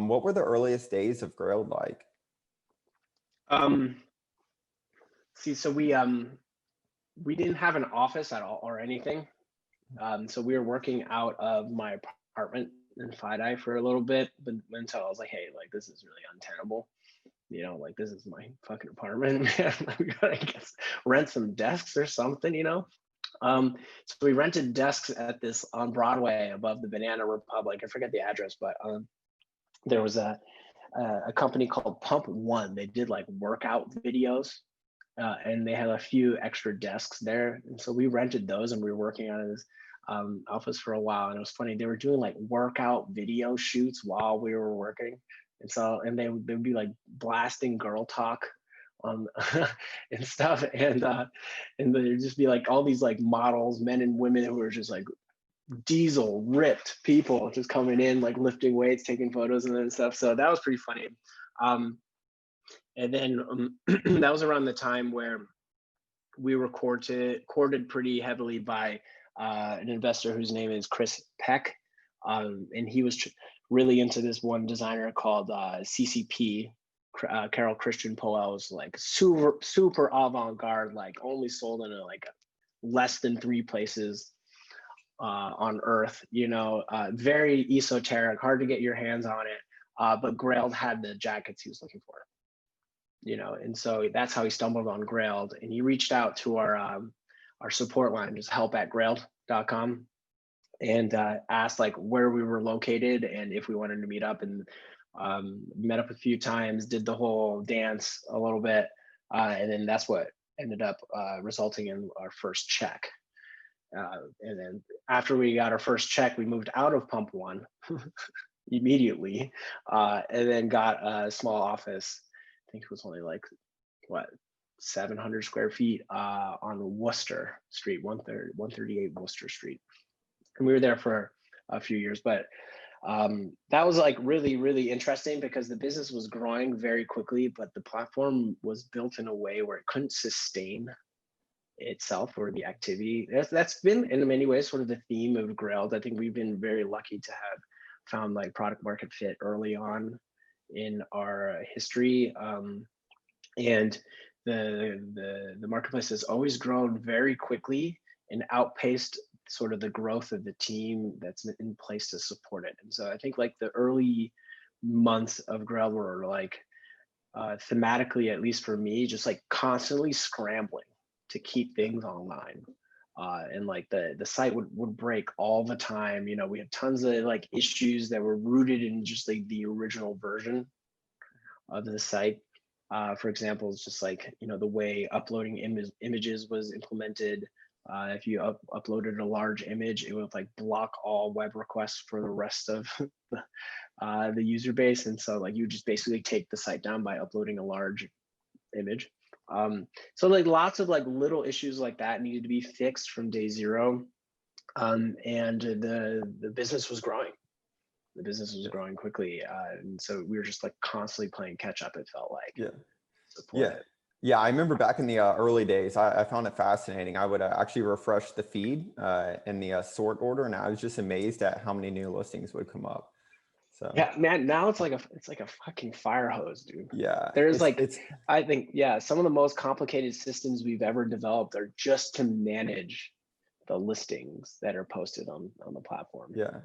What were the earliest days of Grailed like? Um, so we didn't have an office at all or anything. So we were working out of my apartment in Fidei for a little bit, but until I was like, hey, like this is really untenable. Like this is my fucking apartment. We gotta, I guess, rent some desks or something. So we rented desks at this on Broadway above the Banana Republic. I forget the address, but there was a company called Pump One. They did like workout videos, and they had a few extra desks there. And so we rented those, and we were working out of this office for a while. And it was funny. They were doing like workout video shoots while we were working. And they would be like blasting girl talk on and stuff. And there'd just be like all these like models, men and women who were just like diesel ripped people just coming in, like lifting weights, taking photos and stuff. So that was pretty funny. And then that was around the time where we were courted pretty heavily by an investor whose name is Chris Peck. And he was really into this one designer called CCP. Carol Christian Poel was like super avant-garde, like only sold in like less than 3 places on Earth, very esoteric, hard to get your hands on it. But Grailed had the jackets he was looking for. And so that's how he stumbled on Grailed, and he reached out to our support line, just help@grailed.com, and asked like where we were located and if we wanted to meet up, and met up a few times, did the whole dance a little bit, and then that's what ended up resulting in our first check. And then after we got our first check, we moved out of Pump One immediately, and then got a small office. I think it was only like 700 square feet on Worcester Street, 138 Worcester Street. And we were there for a few years, but that was like really, really interesting because the business was growing very quickly, but the platform was built in a way where it couldn't sustain itself or the activity. That's been in many ways sort of the theme of Grailed. I think we've been very lucky to have found like product market fit early on in our history, and the marketplace has always grown very quickly and outpaced sort of the growth of the team that's in place to support it. And so I think like the early months of Grailed were like thematically, at least for me, just like constantly scrambling to keep things online. And like the site would break all the time. We had tons of like issues that were rooted in just like the original version of the site. For example, it's just like, the way uploading images was implemented. If you uploaded a large image, it would like block all web requests for the rest of the user base. And so like you just basically take the site down by uploading a large image. So like lots of like little issues like that needed to be fixed from day zero. And the business was growing. The business was growing quickly. And so we were just like constantly playing catch up, it felt like. Yeah, I remember back in the early days, I found it fascinating. I would actually refresh the feed in the sort order, and I was just amazed at how many new listings would come up. So yeah, man, now it's like a fucking fire hose, dude. Yeah, there's I think some of the most complicated systems we've ever developed are just to manage the listings that are posted on the platform. Yeah,